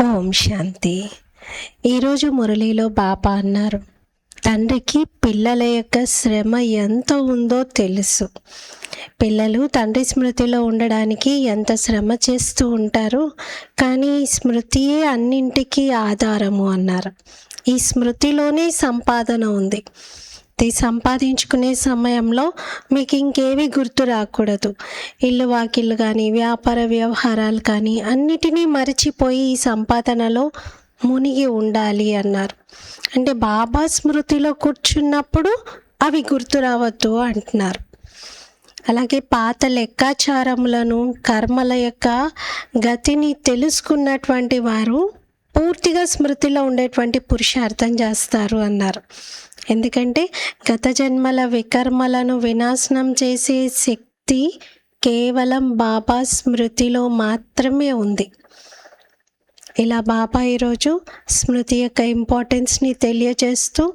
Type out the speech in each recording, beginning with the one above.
ఓం శాంతి. ఈరోజు మురళీలో బాబా అన్నారు, తండ్రికి పిల్లల యొక్క శ్రమ ఎంత ఉందో తెలుసు. పిల్లలు తండ్రి స్మృతిలో ఉండడానికి ఎంత శ్రమ చేస్తూ ఉంటారు, కానీ ఈ స్మృతియే అన్నింటికీ ఆధారము అన్నారు. ఈ స్మృతిలోనే సంపాదన ఉంది. ఇది సంపాదించుకునే సమయంలో మీకు ఇంకేవి గుర్తు రాకూడదు. ఇల్లు వాకిళ్ళు కానీ, వ్యాపార వ్యవహారాలు కానీ అన్నిటినీ మరిచిపోయి ఈ సంపాదనలో మునిగి ఉండాలి అన్నారు. అంటే బాబా స్మృతిలో కూర్చున్నప్పుడు అవి గుర్తు రావద్దు అంటున్నారు. అలాగే పాత లెక్కాచారములను, కర్మల యొక్క గతిని తెలుసుకున్నటువంటి వారు పూర్తిగా స్మృతిలో ఉండేటువంటి పురుషార్థం చేస్తారు అన్నారు. ఎందుకంటే గత జన్మల వికర్మలను వినాశనం చేసే శక్తి కేవలం బాబా స్మృతిలో మాత్రమే ఉంది. ఇలా బాబా ఈరోజు స్మృతి యొక్క ఇంపార్టెన్స్ని తెలియజేస్తూ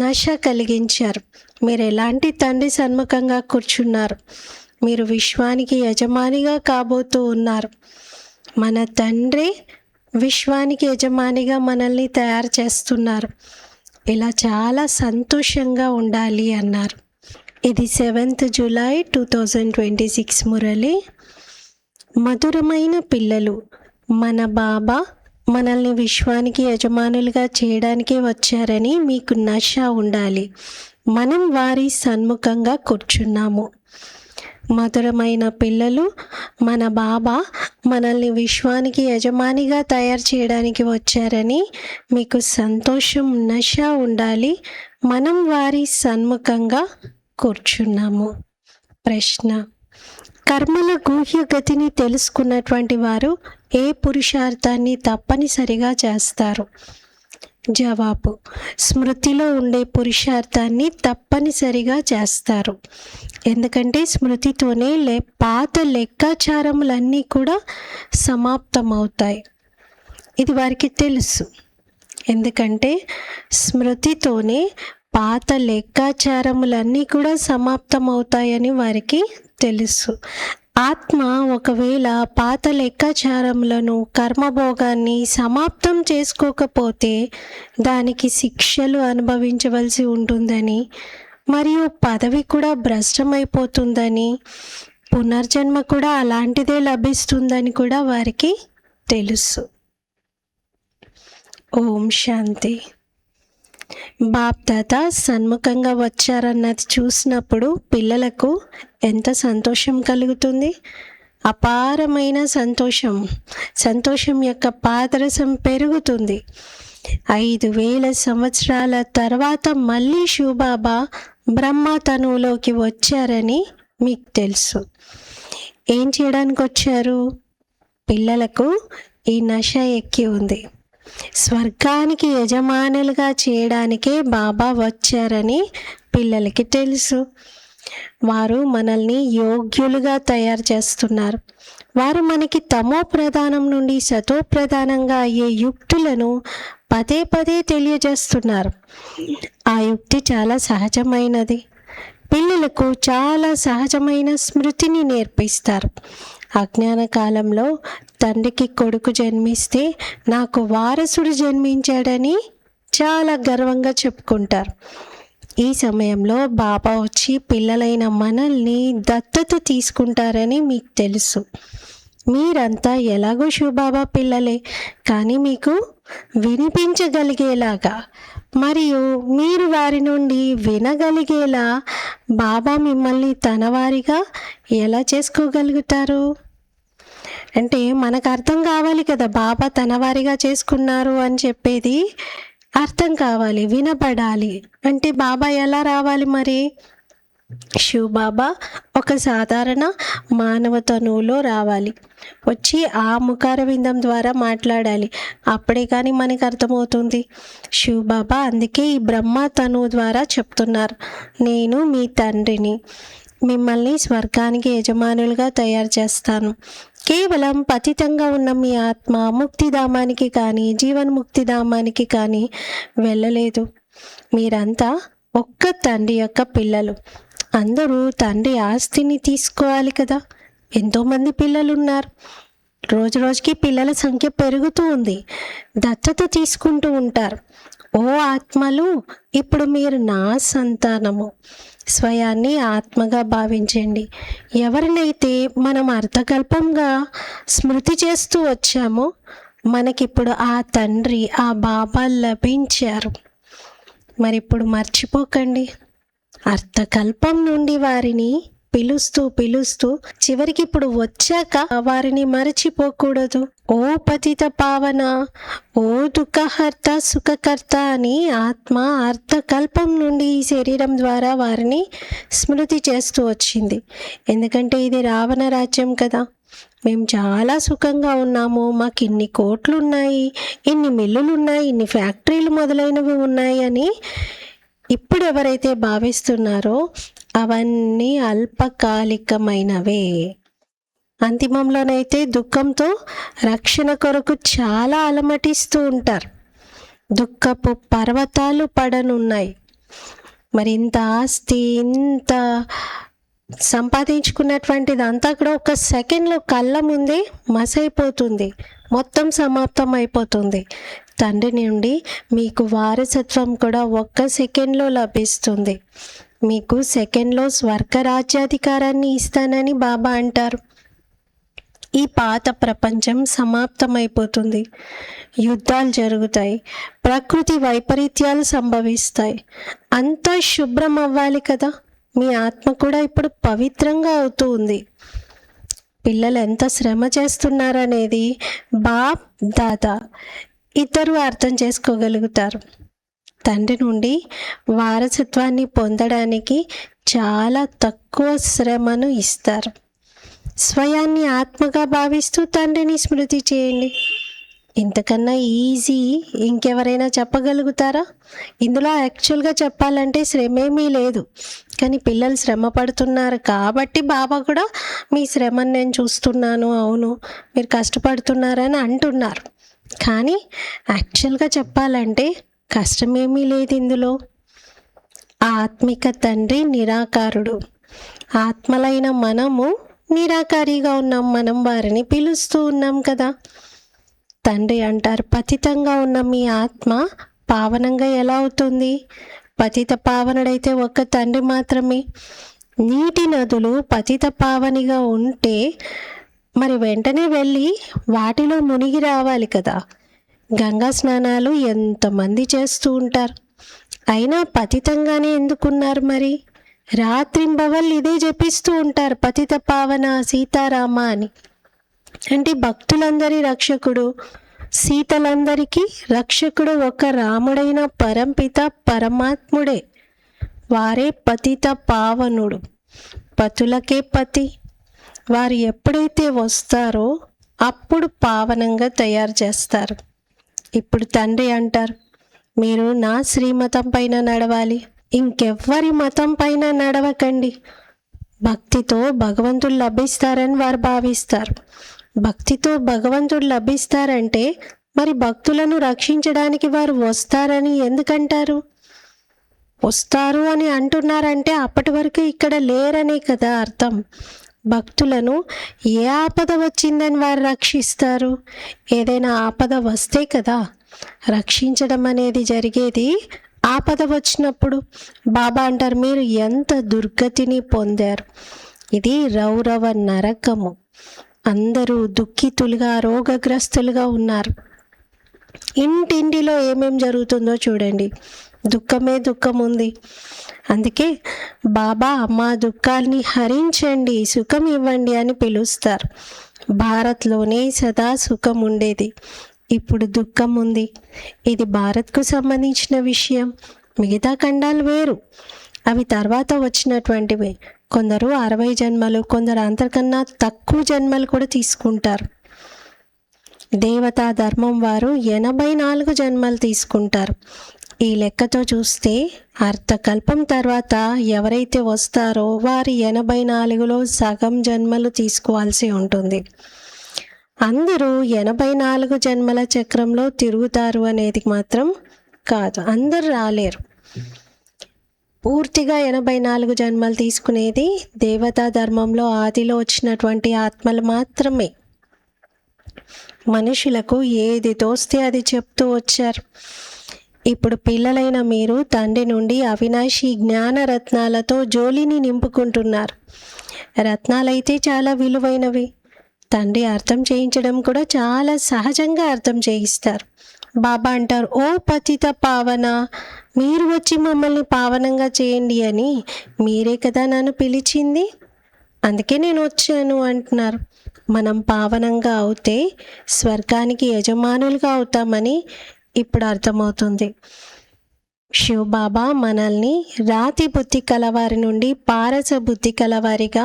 నశ కలిగించారు. మీరు ఎలాంటి తండ్రి సన్ముఖంగా కూర్చున్నారు, మీరు విశ్వానికి యజమానిగా కాబోతూ ఉన్నారు. మన తండ్రి విశ్వానికి యజమానిగా మనల్ని తయారు చేస్తున్నారు. ఇలా చాలా సంతోషంగా ఉండాలి అన్నారు. ఇది 7th జూలై 2026 మురళి. మధురమైన పిల్లలు, మన బాబా మనల్ని విశ్వానికి యజమానులుగా చేయడానికి వచ్చారని మీకు నశ ఉండాలి. మనం వారి సన్ముఖంగా కూర్చున్నాము. మధురమైన పిల్లలు, మన బాబా మనల్ని విశ్వానికి యజమానిగా తయారు చేయడానికి వచ్చారని మీకు సంతోషం, నశ ఉండాలి. మనం వారి సన్ముఖంగా కూర్చున్నాము. ప్రశ్న: కర్మల గూహ్య గతిని తెలుసుకున్నటువంటి వారు ఏ పురుషార్థాన్ని తప్పనిసరిగా చేస్తారు? జవాబు: స్మృతిలో ఉండే పురుషార్థాన్ని తప్పనిసరిగా చేస్తారు. ఎందుకంటే స్మృతితోనే పాత లెక్కాచారములన్నీ కూడా సమాప్తమవుతాయి. ఇది వారికి తెలుసు. ఎందుకంటే స్మృతితోనే పాత లెక్కాచారములన్నీ కూడా సమాప్తమవుతాయని వారికి తెలుసు. ఆత్మ ఒకవేళ పాత లెక్కాచారములను, కర్మభోగాన్ని సమాప్తం చేసుకోకపోతే దానికి శిక్షలు అనుభవించవలసి ఉంటుందని, మరియు పదవి కూడా భ్రష్టమైపోతుందని, పునర్జన్మ కూడా అలాంటిదే లభిస్తుందని కూడా వారికి తెలుసు. ఓం శాంతి. బాప్ దాదా సన్ముఖంగా వచ్చారన్నది చూసినప్పుడు పిల్లలకు ఎంత సంతోషం కలుగుతుంది. అపారమైన సంతోషం యొక్క పాదరసం పెరుగుతుంది. 5000 సంవత్సరాల తర్వాత మళ్ళీ శివబాబా బ్రహ్మ తనువులోకి వచ్చారని మీకు తెలుసు. ఏం చేయడానికి వచ్చారు? పిల్లలకు ఈ నశ ఎక్కి ఉంది. స్వర్గానికి యజమానులుగా చేయడానికే బాబా వచ్చారని పిల్లలకి తెలుసు. వారు మనల్ని యోగ్యులుగా తయారు చేస్తున్నారు. వారు మనకి తమో ప్రధానం నుండి సతో ప్రధానంగా అయ్యే యుక్తులను పదే పదే తెలియజేస్తున్నారు. ఆ యుక్తి చాలా సహజమైనది. పిల్లలకు చాలా సహజమైన స్మృతిని నేర్పిస్తారు. అజ్ఞాన కాలంలో తండ్రికి కొడుకు జన్మిస్తే నాకు వారసుడు జన్మించాడని చాలా గర్వంగా చెప్పుకుంటారు. ఈ సమయంలో బాబా వచ్చి పిల్లలైన మనల్ని దత్తత తీసుకుంటారని మీకు తెలుసు. మీరంతా ఎలాగో శివబాబా పిల్లలే, కానీ మీకు వినిపించగలిగేలాగా మరియు మీరు వారి నుండి వినగలిగేలా బాబా మిమ్మల్ని తనవారిగా ఎలా చేసుకోగలుగుతారు? అంటే మనకు అర్థం కావాలి కదా, బాబా తనవారిగా చేసుకున్నారు అని చెప్పేది అర్థం కావాలి, వినపడాలి. అంటే బాబా ఎలా రావాలి మరి? శివబాబా ఒక సాధారణ మానవ తనువులో రావాలి. వచ్చి ఆ ముఖార విందం ద్వారా మాట్లాడాలి. అప్పుడే కానీ మనకు అర్థమవుతుంది. శివబాబా అందుకే ఈ బ్రహ్మ తనువు ద్వారా చెప్తున్నారు, నేను మీ తండ్రిని, మిమ్మల్ని స్వర్గానికి యజమానులుగా తయారు చేస్తాను. కేవలం పతితంగా ఉన్న మీ ఆత్మ ముక్తిధామానికి కానీ, జీవన్ముక్తిధామానికి కానీ వెళ్ళలేదు. మీరంతా ఒక్క తండ్రి యొక్క పిల్లలు. అందరూ తండ్రి ఆస్తిని తీసుకోవాలి కదా. ఎంతోమంది పిల్లలు ఉన్నారు. రోజు రోజుకి పిల్లల సంఖ్య పెరుగుతూ ఉంది. దత్తత తీసుకుంటూ ఉంటారు. ఓ ఆత్మలు, ఇప్పుడు మీరు నా సంతానము. స్వయాన్ని ఆత్మగా భావించండి. ఎవరినైతే మనం అర్థకల్పంగా స్మృతి చేస్తూ వచ్చామో మనకిప్పుడు ఆ తండ్రి, ఆ బాబా లభించారు. మరి ఇప్పుడు మర్చిపోకండి. అర్థకల్పం నుండి వారిని పిలుస్తూ పిలుస్తూ చివరికి ఇప్పుడు వచ్చాక వారిని మరచిపోకూడదు. ఓ పతిత పావన, ఓ దుఃఖహర్త సుఖకర్త అని ఆత్మ అర్థకల్పం నుండి ఈ శరీరం ద్వారా వారిని స్మృతి చేస్తూ వచ్చింది. ఎందుకంటే ఇది రావణ రాజ్యం కదా. మేము చాలా సుఖంగా ఉన్నాము, మాకు ఇన్ని కోట్లు ఉన్నాయి, ఇన్ని మిల్లులు ఉన్నాయి, ఇన్ని ఫ్యాక్టరీలు మొదలైనవి ఉన్నాయి అని ఇప్పుడు ఎవరైతే భావిస్తున్నారో అవన్నీ అల్పకాలికమైనవే. అంతిమంలోనైతే దుఃఖంతో రక్షణ కొరకు చాలా అలమటిస్తూ ఉంటారు. దుఃఖపు పర్వతాలు పడనున్నాయి. మరి ఇంత ఆస్తి, ఇంత సంపాదించుకున్నటువంటిది అంతా కూడా ఒక సెకండ్లో కళ్ళ ముందే మసైపోతుంది, మొత్తం సమాప్తం అయిపోతుంది. తండ్రి నుండి మీకు వారసత్వం కూడా ఒక్క సెకండ్లో లభిస్తుంది. మీకు సెకండ్లో స్వర్గ రాజ్యాధికారాన్ని ఇస్తానని బాబా అంటారు. ఈ పాత ప్రపంచం సమాప్తమైపోతుంది. యుద్ధాలు జరుగుతాయి, ప్రకృతి వైపరీత్యాలు సంభవిస్తాయి. అంతా శుభ్రం అవ్వాలి కదా. మీ ఆత్మ కూడా ఇప్పుడు పవిత్రంగా అవుతూ ఉంది. పిల్లలు ఎంత శ్రమ చేస్తున్నారనేది బాప్ దాదా ఇద్దరు అర్థం చేసుకోగలుగుతారు. తండ్రి నుండి వారసత్వాన్ని పొందడానికి చాలా తక్కువ శ్రమను ఇస్తారు. స్వయాన్ని ఆత్మగా భావిస్తూ తండ్రిని స్మృతి చేయండి. ఇంతకన్నా ఈజీ ఇంకెవరైనా చెప్పగలుగుతారా? ఇందులో యాక్చువల్గా చెప్పాలంటే శ్రమేమీ లేదు, కానీ పిల్లలు శ్రమ పడుతున్నారు కాబట్టి బాబా కూడా మీ శ్రమను నేను చూస్తున్నాను, అవును మీరు కష్టపడుతున్నారని అంటున్నారు. కానీ యాక్చువల్గా చెప్పాలంటే కష్టమేమీ లేదు ఇందులో. ఆత్మిక తండ్రి నిరాకారుడు, ఆత్మలైన మనము నిరాకారిగా ఉన్నాం. మనం వారిని పిలుస్తూ ఉన్నాం కదా. తండ్రి అంటారు, పతితంగా ఉన్న మీ ఆత్మ పావనంగా ఎలా అవుతుంది? పతిత పావనుడైతే ఒక్క తండ్రి మాత్రమే. నీటి నదులు పతిత పావనిగా ఉంటే మరి వెంటనే వెళ్ళి వాటిలో మునిగి రావాలి కదా. గంగా స్నానాలు ఎంతమంది చేస్తూ ఉంటారు, అయినా పతితంగానే ఎందుకున్నారు? మరి రాత్రింబవళ్ళు ఇదే జపిస్తూ ఉంటారు, పతిత పావన సీతారామ అని. అంటే భక్తులందరి రక్షకుడు, సీతలందరికీ రక్షకుడు ఒక రాముడైన పరంపిత పరమాత్ముడే. వారే పతిత పావనుడు, పతులకే పతి. వారు ఎప్పుడైతే వస్తారో అప్పుడు పావనంగా తయారు చేస్తారు. ఇప్పుడు తండ్రి అంటారు, మీరు నా శ్రీమతం పైన నడవాలి, ఇంకెవ్వరి మతం పైన నడవకండి. భక్తితో భగవంతుడు లభిస్తారని వారు భావిస్తారు. భక్తితో భగవంతుడు లభిస్తారంటే మరి భక్తులను రక్షించడానికి వారు వస్తారని ఎందుకంటారు? వస్తారు అని అంటున్నారంటే అప్పటి వరకు ఇక్కడ లేరనే కదా అర్థం. భక్తులను ఏ ఆపద వచ్చిందని వారు రక్షిస్తారు? ఏదైనా ఆపద వస్తే కదా రక్షించడం అనేది జరిగేది. ఆపద వచ్చినప్పుడు బాబా అంటారు, మీరు ఎంత దుర్గతిని పొందారు, ఇది రౌరవ నరకము. అందరూ దుఃఖితులుగా రోగగ్రస్తులుగా ఉన్నారు. ఇంటింటిలో ఏమేం జరుగుతుందో చూడండి, దుఃఖమే దుఃఖం ఉంది. అందుకే బాబా మా దుఃఖాల్ని హరించండి, సుఖం ఇవ్వండి అని పిలుస్తారు. భారత్లోనే సదా సుఖం ఉండేది, ఇప్పుడు దుఃఖం ఉంది. ఇది భారత్కు సంబంధించిన విషయం. మిగతా ఖండాలు వేరు, అవి తర్వాత వచ్చినటువంటివి. కొందరు 60 జన్మలు, కొందరు అంతకన్నా తక్కువ జన్మలు కూడా తీసుకుంటారు. దేవతా ధర్మం వారు 84 జన్మలు తీసుకుంటారు. ఈ లెక్కతో చూస్తే అర్థకల్పం తర్వాత ఎవరైతే వస్తారో వారు 84లో సగం జన్మలు తీసుకోవాల్సి ఉంటుంది. అందరూ 84 జన్మల చక్రంలో తిరుగుతారు అనేది మాత్రం కాదు, అందరు రాలేరు. పూర్తిగా 84 జన్మలు తీసుకునేది దేవతా ధర్మంలో ఆదిలో వచ్చినటువంటి ఆత్మలు మాత్రమే. మనుషులకు ఏది తోస్తే అది చెప్తూ వచ్చారు. ఇప్పుడు పిల్లలైన మీరు తండ్రి నుండి అవినాశి జ్ఞాన రత్నాలతో జోలిని నింపుకుంటున్నారు. రత్నాలైతే చాలా విలువైనవి. తండ్రి అర్థం చేయించడం కూడా చాలా సహజంగా అర్థం చేయిస్తారు. బాబా అంటారు, ఓ పతిత పావన, మీరు వచ్చి మమ్మల్ని పావనంగా చేయండి అని మీరే కదా నన్ను పిలిచింది, అందుకే నేను వచ్చాను అంటున్నారు. మనం పావనంగా అవుతే స్వర్గానికి యజమానులుగా అవుతామని ఇప్పుడు అర్థమవుతుంది. శివ్ బాబా మనల్ని రాతి బుద్ధి కలవారి నుండి పారస బుద్ధి కలవారిగా,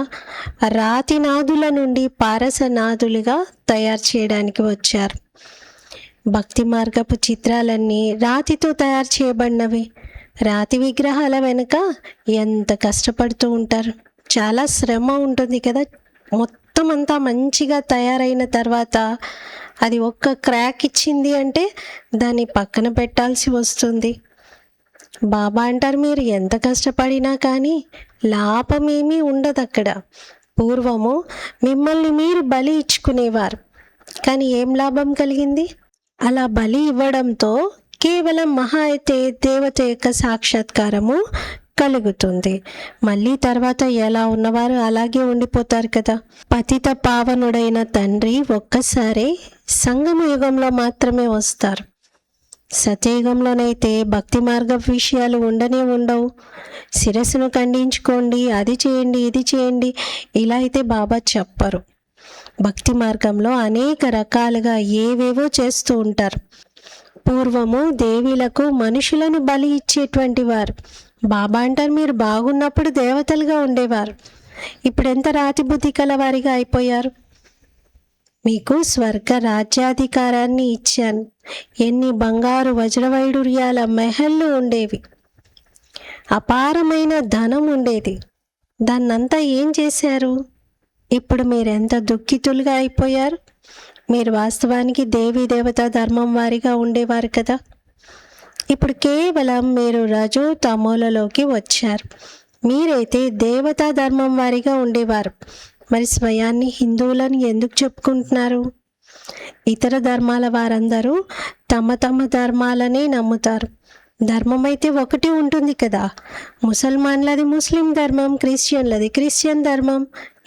రాతి నాదుల నుండి పారస నాదులుగా తయారు చేయడానికి వచ్చారు. భక్తి మార్గపు చిత్రాలన్నీ రాతితో తయారు చేయబడినవి. రాతి విగ్రహాల వెనుక ఎంత కష్టపడుతూ ఉంటారు, చాలా శ్రమ ఉంటుంది కదా. మొత్తం అంతా మంచిగా తయారైన తర్వాత అది ఒక్క క్రాక్ ఇచ్చింది అంటే దాన్ని పక్కన పెట్టాల్సి వస్తుంది. బాబా అంటారు, మీరు ఎంత కష్టపడినా కానీ లాభమేమీ ఉండదు అక్కడ. పూర్వము మిమ్మల్ని మీరు బలి ఇచ్చుకునేవారు, కానీ ఏం లాభం కలిగింది? అలా బలి ఇవ్వడంతో కేవలం మహా అయితే దేవత యొక్క సాక్షాత్కారము కలుగుతుంది. మళ్ళీ తర్వాత ఎలా ఉన్నవారు అలాగే ఉండిపోతారు కదా. పతిత పావనుడైన తండ్రి ఒక్కసారి సంగమ యుగంలో మాత్రమే వస్తారు. సత్యయుగంలోనైతే భక్తి మార్గ విషయాలు ఉండనే ఉండవు. శిరస్సును ఖండించుకోండి, అది చేయండి, ఇది చేయండి, ఇలా అయితే బాబా చెప్పరు. భక్తి మార్గంలో అనేక రకాలుగా ఏవేవో చేస్తూ ఉంటారు. పూర్వము దేవీలకు మనుషులను బలి ఇచ్చేటువంటి వారు. బాబా అంటారు, మీరు బాగున్నప్పుడు దేవతలుగా ఉండేవారు, ఇప్పుడు ఎంత రాతి బుద్ధి కలవారిగా అయిపోయారు. మీకు స్వర్గ రాజ్యాధికారాన్ని ఇచ్చాను. ఎన్ని బంగారు వజ్రవైడూర్యాల మెహళ్ళు ఉండేవి, అపారమైన ధనం ఉండేది. దాన్నంతా ఏం చేశారు? ఇప్పుడు మీరెంత దుఃఖితులుగా అయిపోయారు. మీరు వాస్తవానికి దేవీ దేవతా ధర్మం వారిగా ఉండేవారు కదా. ఇప్పుడు కేవలం మీరు రజో తమోలలోకి వచ్చారు. మీరైతే దేవతా ధర్మం వారిగా ఉండేవారు. మరి స్వయాన్ని హిందువులను ఎందుకు చెప్పుకుంటున్నారు? ఇతర ధర్మాల వారందరూ తమ తమ ధర్మాలనే నమ్ముతారు. ధర్మం అయితే ఒకటి ఉంటుంది కదా. ముసల్మాన్లది ముస్లిం ధర్మం, క్రిస్టియన్లది క్రిస్టియన్ ధర్మం,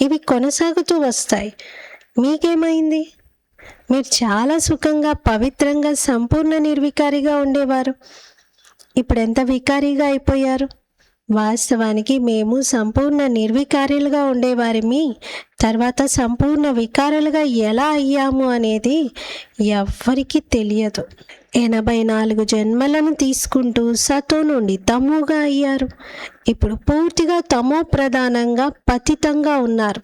ఇవి కొనసాగుతూ వస్తాయి. మీకేమైంది? మీరు చాలా సుఖంగా, పవిత్రంగా, సంపూర్ణ నిర్వికారిగా ఉండేవారు. ఇప్పుడు ఎంత వికారిగా అయిపోయారు. వాస్తవానికి మేము సంపూర్ణ నిర్వికారులుగా ఉండేవారిమి, తర్వాత సంపూర్ణ వికారులుగా ఎలా అయ్యాము అనేది ఎవ్వరికీ తెలియదు. 84 జన్మలను తీసుకుంటూ సతో నుండి తమోగా అయ్యారు. ఇప్పుడు పూర్తిగా తమో ప్రధానంగా పతితంగా ఉన్నారు.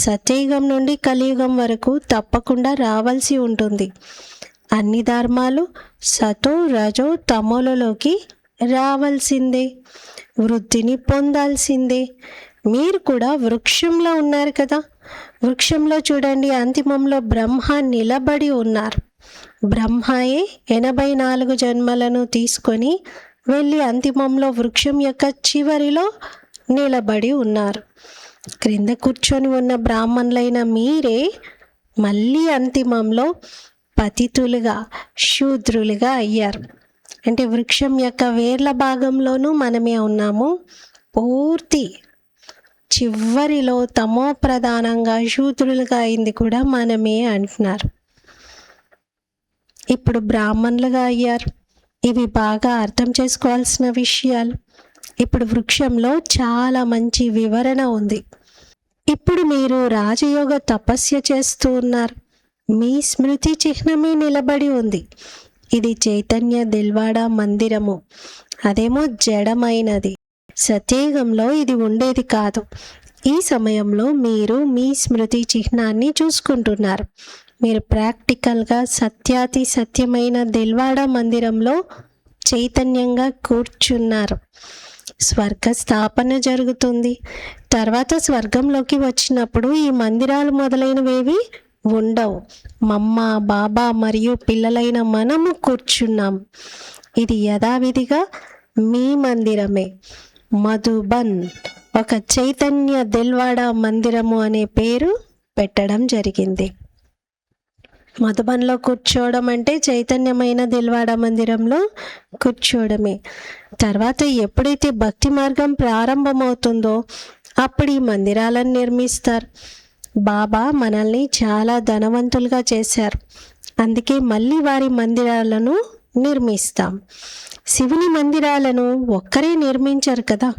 సత్యయుగం నుండి కలియుగం వరకు తప్పకుండా రావాల్సి ఉంటుంది. అన్ని ధర్మాలు సతో రజో తమోలలోకి రావాల్సిందే, వృద్ధిని పొందాల్సిందే. మీరు కూడా వృక్షంలో ఉన్నారు కదా. వృక్షంలో చూడండి, అంతిమంలో బ్రహ్మ నిలబడి ఉన్నారు. బ్రహ్మయే 84 జన్మలను తీసుకొని వెళ్ళి అంతిమంలో వృక్షం యొక్క చివరిలో నిలబడి ఉన్నారు. క్రింద కూర్చొని ఉన్న బ్రాహ్మణులైన మీరే మళ్ళీ అంతిమంలో పతితులుగా, శూద్రులుగా అయ్యారు. అంటే వృక్షం యొక్క వేర్ల భాగంలోనూ మనమే ఉన్నాము. పూర్తి చివరిలో తమో ప్రధానంగా శూద్రులుగా అయింది కూడా మనమే అంటున్నారు. ఇప్పుడు బ్రాహ్మణులుగా అయ్యారు. ఇవి బాగా అర్థం చేసుకోవాల్సిన విషయాలు. ఇప్పుడు వృక్షంలో చాలా మంచి వివరణ ఉంది. ఇప్పుడు మీరు రాజయోగ తపస్య చేస్తూ ఉన్నారు. మీ స్మృతి చిహ్నమే నిలబడి ఉంది. ఇది చైతన్య దిల్వాడా మందిరము. అదేమో జడమైనది. సత్యయుగంలో ఇది ఉండేది కాదు. ఈ సమయంలో మీరు మీ స్మృతి చిహ్నాన్ని చూసుకుంటున్నారు. మీరు ప్రాక్టికల్గా సత్యాతి సత్యమైన దిల్వాడా మందిరంలో చైతన్యంగా కూర్చున్నారు. స్వర్గ స్థాపన జరుగుతుంది. తర్వాత స్వర్గంలోకి వచ్చినప్పుడు ఈ మందిరాలు మొదలైనవేవి ఉండవు. మమ్మ, బాబా మరియు పిల్లలైన మనము కూర్చున్నాం. ఇది యథావిధిగా మీ మందిరమే. మధుబన్ ఒక చైతన్య దిల్వాడా మందిరము అనే పేరు పెట్టడం జరిగింది. మధుబన్లో కూర్చోవడం అంటే చైతన్యమైన దిల్వాడ మందిరంలో కూర్చోవడమే. తర్వాత ఎప్పుడైతే భక్తి మార్గం ప్రారంభమవుతుందో అప్పుడు ఈ మందిరాలను నిర్మిస్తారు. బాబా మనల్ని చాలా ధనవంతులుగా చేశారు, అందుకే మళ్ళీ వారి మందిరాలను నిర్మిస్తాం. శివుని మందిరాలను ఒక్కరే నిర్మించరు కదా,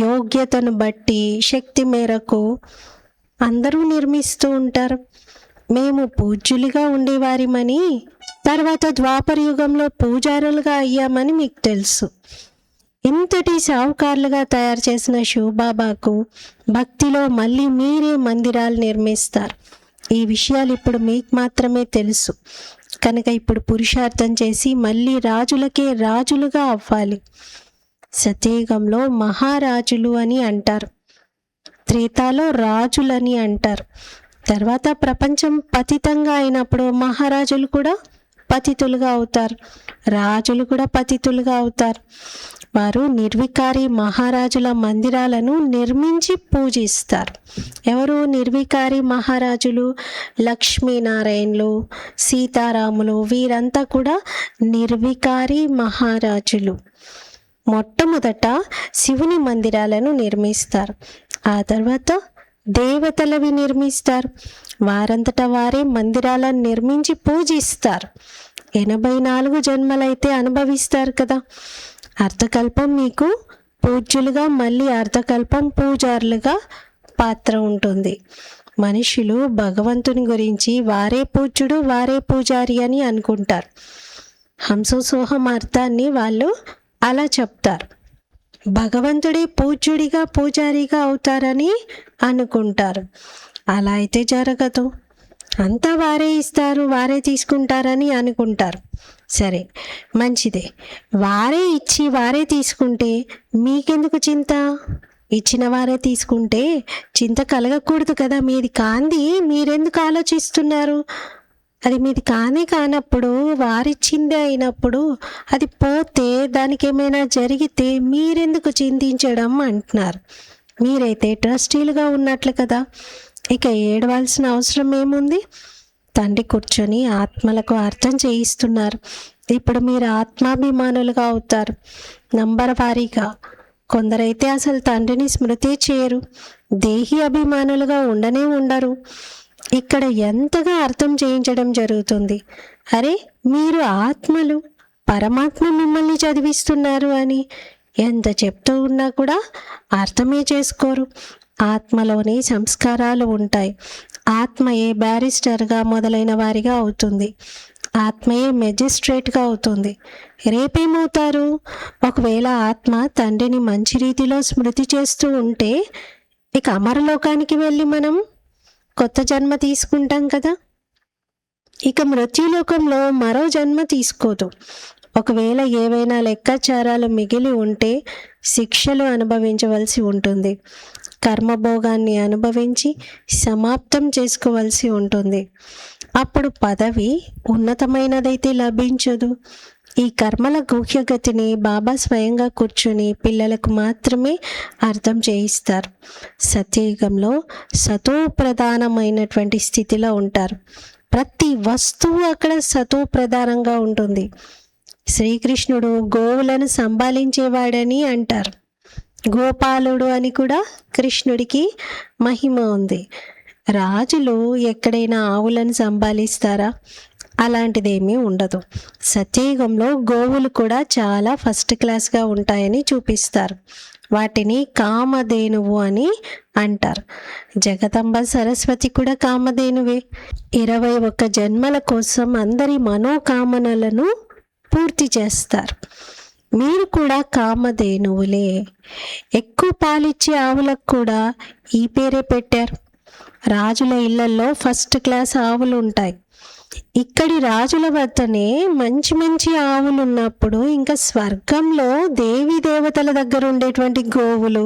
యోగ్యతను బట్టి శక్తి మేరకు అందరూ నిర్మిస్తూ ఉంటారు. మేము పూజ్యులుగా ఉండేవారిమని తర్వాత ద్వాపర యుగంలో పూజారులుగా అయ్యామని మీకు తెలుసు. ఇంతటి సావుకారులుగా తయారు చేసిన శివబాబాకు భక్తిలో మళ్ళీ మీరే మందిరాలు నిర్మిస్తారు. ఈ విషయాలు ఇప్పుడు మీకు మాత్రమే తెలుసు కనుక ఇప్పుడు పురుషార్థం చేసి మళ్ళీ రాజులకే రాజులుగా అవ్వాలి. సత్యయుగంలో మహారాజులు అని అంటారు, త్రేతాలో రాజులని అంటారు. తర్వాత ప్రపంచం పతితంగా అయినప్పుడు మహారాజులు కూడా పతితులుగా అవుతారు, రాజులు కూడా పతితులుగా అవుతారు. వారు నిర్వికారి మహారాజుల మందిరాలను నిర్మించి పూజిస్తారు. ఎవరు నిర్వికారి మహారాజులు? లక్ష్మీనారాయణులు, సీతారాములు, వీరంతా కూడా నిర్వికారి మహారాజులు. మొట్టమొదట శివుని మందిరాలను నిర్మిస్తారు, ఆ తర్వాత దేవతలవి నిర్మిస్తారు. వారంతటా వారే మందిరాలను నిర్మించి పూజిస్తారు. 84 జన్మలైతే అనుభవిస్తారు కదా. అర్ధకల్పం మీకు పూజ్యులుగా, మళ్ళీ అర్ధకల్పం పూజారులుగా పాత్ర ఉంటుంది. మనుషులు భగవంతుని గురించి వారే పూజ్యుడు వారే పూజారి అని అనుకుంటారు. హంసోసోహం అర్థాన్ని వాళ్ళు అలా చెప్తారు. భగవంతుడే పూజ్యుడిగా పూజారిగా అవుతారని అనుకుంటారు. అలా అయితే జరగదు. అంతా వారే ఇస్తారు వారే తీసుకుంటారని అనుకుంటారు. సరే, మంచిదే. వారే ఇచ్చి వారే తీసుకుంటే మీకెందుకు చింత? ఇచ్చిన వారే తీసుకుంటే చింత కలగకూడదు కదా. మీది కాంది మీరెందుకు ఆలోచిస్తున్నారు? అది మీది కానే కానప్పుడు, వారిచ్చిందే అయినప్పుడు అది పోతే, దానికి ఏమైనా జరిగితే మీరెందుకు చింతించడం అంటున్నారు. మీరైతే ట్రస్టీలుగా ఉన్నట్లు కదా, ఇక ఏడవలసిన అవసరం ఏముంది? తండ్రి కూర్చొని ఆత్మలకు అర్థం చేయిస్తున్నారు. ఇప్పుడు మీరు ఆత్మాభిమానులుగా అవుతారు నంబర్ వారీగా. కొందరైతే అసలు తండ్రిని స్మృతి చేయరు, దేహి అభిమానులుగా ఉండనే ఉండరు. ఇక్కడ ఎంతగా అర్థం చేయించడం జరుగుతుంది. అరే, మీరు ఆత్మలు, పరమాత్మ మిమ్మల్ని చదివిస్తున్నారు అని ఎంత చెప్తూ ఉన్నా కూడా అర్థమే చేసుకోరు. ఆత్మలోని సంస్కారాలు ఉంటాయి. ఆత్మయే బ్యారిస్టర్గా మొదలైన వారిగా అవుతుంది. ఆత్మయే మెజిస్ట్రేట్గా అవుతుంది. రేపేమవుతారు? ఒకవేళ ఆత్మ తండ్రిని మంచి రీతిలో స్మృతి చేస్తూ ఉంటే ఇక అమరలోకానికి వెళ్ళి మనం కొత్త జన్మ తీసుకుంటాం కదా. ఇక మృత్యులోకంలో మరో జన్మ తీసుకోదు. ఒకవేళ ఏవైనా లెక్కాచారాలు మిగిలి ఉంటే శిక్షలు అనుభవించవలసి ఉంటుంది. కర్మభోగాన్ని అనుభవించి సమాప్తం చేసుకోవలసి ఉంటుంది. అప్పుడు పదవి ఉన్నతమైనదైతే లభించదు. ఈ కర్మల గుహ్యగతిని బాబా స్వయంగా కూర్చుని పిల్లలకు మాత్రమే అర్థం చేయిస్తారు. సత్యయుగంలో సతో ప్రధానమైనటువంటి స్థితిలో ఉంటారు. ప్రతి వస్తువు అక్కడ సతో ప్రధానంగా ఉంటుంది. శ్రీకృష్ణుడు గోవులను సంభాళించేవాడని అంటారు. గోపాలుడు అని కూడా కృష్ణుడికి మహిమ ఉంది. రాజులు ఎక్కడైనా ఆవులను సంభాళిస్తారా? అలాంటిదేమీ ఉండదు. సత్యయుగంలో గోవులు కూడా చాలా ఫస్ట్ క్లాస్గా ఉంటాయని చూపిస్తారు. వాటిని కామధేనువు అని అంటారు. జగదంబ సరస్వతి కూడా కామధేనువే. 21 జన్మల కోసం అందరి మనోకామనలను పూర్తి చేస్తారు. మీరు కూడా కామధేనువులే. ఎక్కువ పాలిచ్చే ఆవులకు కూడా ఈ పేరే పెట్టారు. రాజుల ఇళ్లలో ఫస్ట్ క్లాస్ ఆవులు ఉంటాయి. ఇక్కడి రాజుల వద్దనే మంచి మంచి ఆవులు ఉన్నప్పుడు ఇంకా స్వర్గంలో దేవీ దేవతల దగ్గర ఉండేటువంటి గోవులు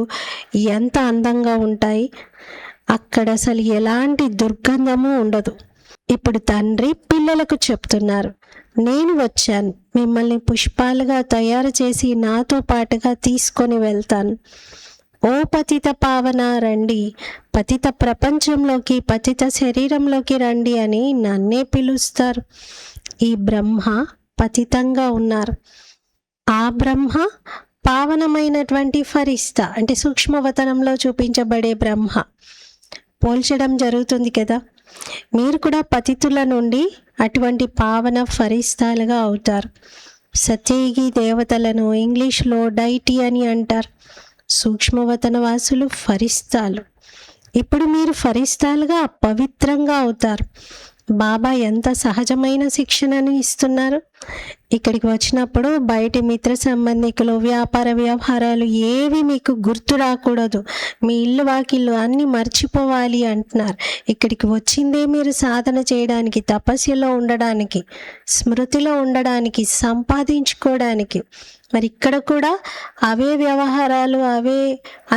ఎంత అందంగా ఉంటాయి. అక్కడ అసలు ఎలాంటి దుర్గంధము ఉండదు. ఇప్పుడు తండ్రి పిల్లలకు చెప్తున్నారు, నేను వచ్చాను, మిమ్మల్ని పుష్పాలుగా తయారు చేసి నాతో పాటుగా తీసుకొని వెళ్తాను. ఓ పతిత పావన రండి, పతిత ప్రపంచంలోకి, పతిత శరీరంలోకి రండి అని నన్నే పిలుస్తారు. ఈ బ్రహ్మ పతితంగా ఉన్నారు. ఆ బ్రహ్మ పావనమైనటువంటి ఫరిస్తా అంటే సూక్ష్మవతనంలో చూపించబడే బ్రహ్మ. పోల్చడం జరుగుతుంది కదా. మీరు కూడా పతితుల నుండి అటువంటి పావన ఫరిస్తాలుగా అవుతారు. సత్యయుగి దేవతలను ఇంగ్లీష్లో డైటీ అని అంటారు. సూక్ష్మవతన వాసులు ఫరిస్తాలు. ఇప్పుడు మీరు ఫరిస్తాలుగా పవిత్రంగా అవుతారు. బాబా ఎంత సహజమైన శిక్షణను ఇస్తున్నారు. ఇక్కడికి వచ్చినప్పుడు బయటి మిత్ర సంబంధికులు, వ్యాపార వ్యవహారాలు ఏవి మీకు గుర్తు రాకూడదు. మీ ఇల్లు వాకిళ్ళు అన్నీ మర్చిపోవాలి అంటున్నారు. ఇక్కడికి వచ్చిందే మీరు సాధన చేయడానికి, తపస్సులో ఉండడానికి, స్మృతిలో ఉండడానికి, సంపాదించుకోవడానికి. మరి ఇక్కడ కూడా అవే వ్యవహారాలు, అవే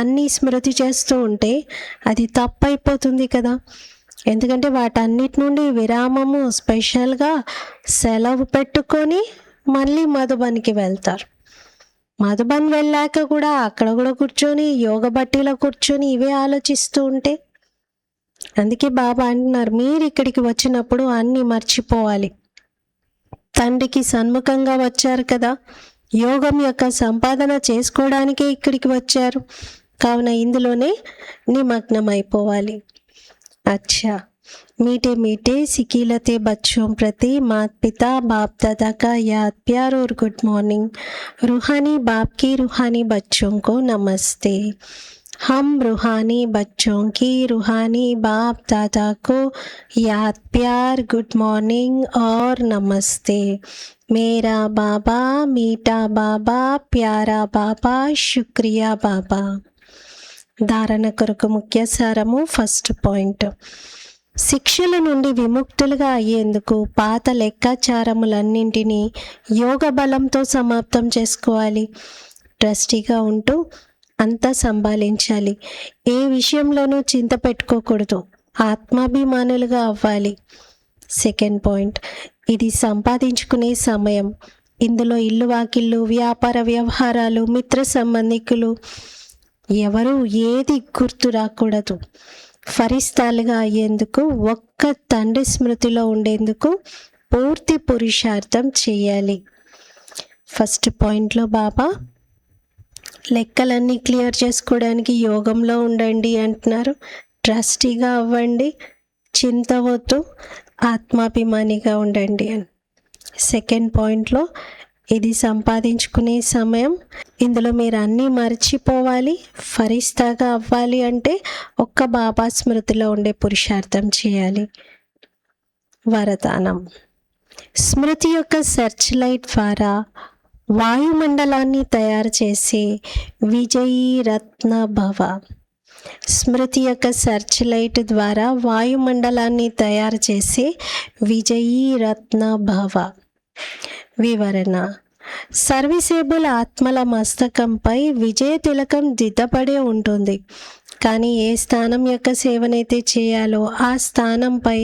అన్నీ స్మృతి చేస్తూ ఉంటే అది తప్పైపోతుంది కదా. ఎందుకంటే వాటన్నిటి నుండి విరామము, స్పెషల్గా సెలవు పెట్టుకొని మళ్ళీ మధుబన్కి వెళ్తారు. మధుబన్ వెళ్ళాక కూడా అక్కడ కూడా కూర్చొని యోగ బట్టీలో కూర్చొని ఇవే ఆలోచిస్తూ ఉంటే, అందుకే బాబా అంటున్నారు మీరు ఇక్కడికి వచ్చినప్పుడు అన్నీ మర్చిపోవాలి. తండ్రికి సన్ముఖంగా వచ్చారు కదా, యోగం యొక్క సంపాదన చేసుకోవడానికే ఇక్కడికి వచ్చారు. కావున ఇందులోనే నిమగ్నం అయిపోవాలి. अच्छा, मीठे मीठे सिकीलते बच्चों प्रति माता पिता बाप दादा का याद प्यार और गुड मॉर्निंग. रूहानी बाप की रूहानी बच्चों को नमस्ते. हम रूहानी बच्चों की रूहानी बाप दादा को याद प्यार गुड मॉर्निंग और नमस्ते. मेरा बाबा मीठा बाबा प्यारा बाबा शुक्रिया बाबा. ధారణ కొరకు ముఖ్య సారము. ఫస్ట్ పాయింట్, శిక్షల నుండి విముక్తులుగా అయ్యేందుకు పాత లెక్కాచారములన్నింటినీ యోగ బలంతో సమాప్తం చేసుకోవాలి. ట్రస్టీగా ఉంటూ అంతా సంభాళించాలి. ఏ విషయంలోనూ చింత పెట్టుకోకూడదు. ఆత్మాభిమానులుగా అవ్వాలి. సెకండ్ పాయింట్, ఇది సంపాదించుకునే సమయం. ఇందులో ఇల్లు వాకిళ్ళు, వ్యాపార వ్యవహారాలు, మిత్ర సంబంధికులు ఎవరు ఏది గుర్తు రాకూడదు. ఫరిస్తాలుగా అయ్యేందుకు, ఒక్క తండ్రి స్మృతిలో ఉండేందుకు పూర్తి పురుషార్థం చేయాలి. ఫస్ట్ పాయింట్లో బాబా లెక్కలన్నీ క్లియర్ చేసుకోవడానికి యోగంలో ఉండండి అంటున్నారు. ట్రస్టీగా అవ్వండి, చింత వద్దు, ఆత్మాభిమానిగా ఉండండి అని. సెకండ్ పాయింట్లో ఇది సంపాదించుకునే సమయం. ఇందులో మీరు అన్నీ మర్చిపోవాలి. ఫరిస్తాగా అవ్వాలి అంటే ఒక్క బాబా స్మృతిలో ఉండే పురుషార్థం చేయాలి. వరదానం, స్మృతి యొక్క సెర్చ్ లైట్ ద్వారా వాయుమండలాన్ని తయారు చేసే విజయీ రత్న భవ. స్మృతి యొక్క సెర్చ్ లైట్ ద్వారా వాయుమండలాన్ని తయారు చేసే విజయీ రత్న భవ. వివరణ, సర్వీసేబుల్ ఆత్మల మస్తకంపై విజయ తిలకం దిద్దపడే ఉంటుంది. కానీ ఏ స్థానం యొక్క సేవనైతే చేయాలో ఆ స్థానంపై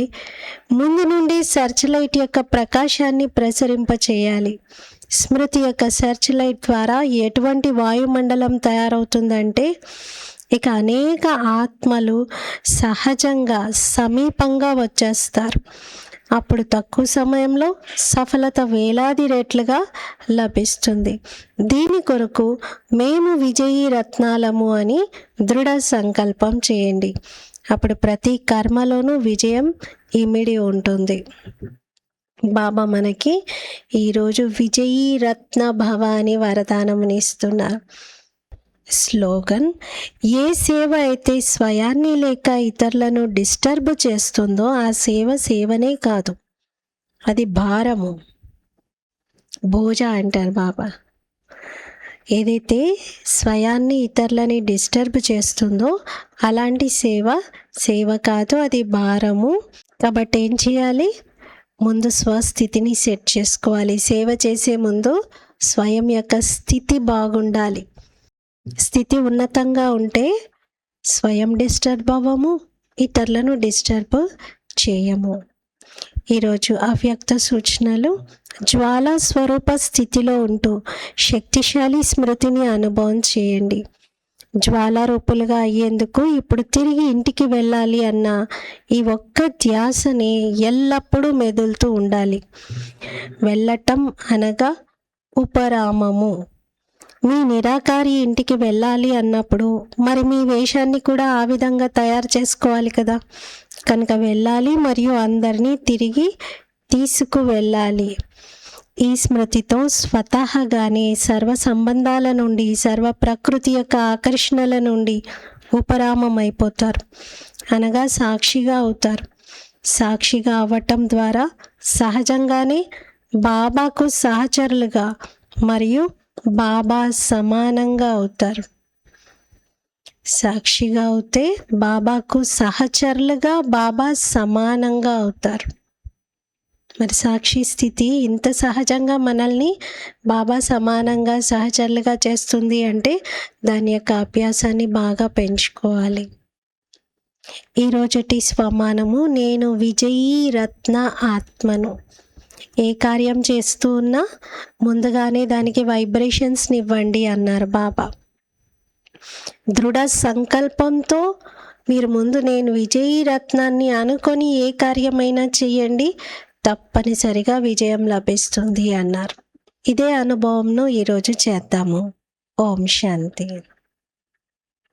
ముందు నుండి సెర్చ్ లైట్ యొక్క ప్రకాశాన్ని ప్రసరింపచేయాలి. స్మృతి యొక్క సెర్చ్ లైట్ ద్వారా ఎటువంటి వాయుమండలం తయారవుతుందంటే, ఇక అనేక ఆత్మలు సహజంగా సమీపంగా వచ్చేస్తారు. అప్పుడు తక్కువ సమయంలో సఫలత వేలాది రెట్లుగా లభిస్తుంది. దీని కొరకు మేము విజయీ రత్నాలము అని దృఢ సంకల్పం చేయండి. అప్పుడు ప్రతి కర్మలోనూ విజయం ఇమిడి ఉంటుంది. బాబా మనకి ఈరోజు విజయీ రత్న భవ అని వరదానముని ఇస్తున్నారు. స్లోగన్, ఏ సేవ అయితే స్వయాన్ని లేక ఇతరులను డిస్టర్బ్ చేస్తుందో ఆ సేవ సేవనే కాదు, అది భారము. బోజ అంటారు బాబా. ఏదైతే స్వయాన్ని ఇతరులని డిస్టర్బ్ చేస్తుందో అలాంటి సేవ సేవ కాదు, అది భారము. కాబట్టి ఏం చేయాలి? ముందు స్వస్థితిని సెట్ చేసుకోవాలి. సేవ చేసే ముందు స్వయం యొక్క స్థితి బాగుండాలి. స్థితి ఉన్నతంగా ఉంటే స్వయం డిస్టర్బ్ అవ్వము, ఇతరులను డిస్టర్బ్ చేయము. ఈరోజు అవ్యక్త సూచనలు. జ్వాలా స్వరూప స్థితిలో ఉంటూ శక్తిశాలి స్మృతిని అనుభవం చేయండి. జ్వాలారూపులుగా అయ్యేందుకు ఇప్పుడు తిరిగి ఇంటికి వెళ్ళాలి అన్న ఈ ఒక్క ధ్యాసని ఎల్లప్పుడూ మెదులుతూ ఉండాలి. వెళ్ళటం అనగా ఉపరామము. మీ నిరాకారి ఇంటికి వెళ్ళాలి అన్నప్పుడు మరి మీ వేషాన్ని కూడా ఆ విధంగా తయారు చేసుకోవాలి కదా. కనుక వెళ్ళాలి మరియు అందరినీ తిరిగి తీసుకువెళ్ళాలి. ఈ స్మృతితో స్వతహాగానే సర్వ సంబంధాల నుండి, సర్వ ప్రకృతి యొక్క ఆకర్షణల నుండి ఉపరామం అయిపోతారు, అనగా సాక్షిగా అవుతారు. సాక్షిగా అవ్వటం ద్వారా సహజంగానే బాబాకు సహచరులుగా మరియు బాబా సమానంగా అవుతారు. సాక్షిగా అవుతే బాబాకు సహచరులుగా బాబా సమానంగా అవుతారు. మరి సాక్షి స్థితి ఇంత సహజంగా మనల్ని బాబా సమానంగా సహచరులుగా చేస్తుంది అంటే దాని యొక్క అభ్యాసాన్ని బాగా పెంచుకోవాలి. ఈరోజటి స్వమానము, నేను విజయీ రత్న ఆత్మను. ఏ కార్యం చేస్తూ ఉన్నా ముందుగానే దానికి వైబ్రేషన్స్ని ఇవ్వండి అన్నారు బాబా. దృఢ సంకల్పంతో మీరు ముందు నేను విజయీ రత్నాన్ని అనుకొని ఏ కార్యమైనా చేయండి, తప్పనిసరిగా విజయం లభిస్తుంది అన్నారు. ఇదే అనుభవంను ఈరోజు చేద్దాము. ఓం శాంతి.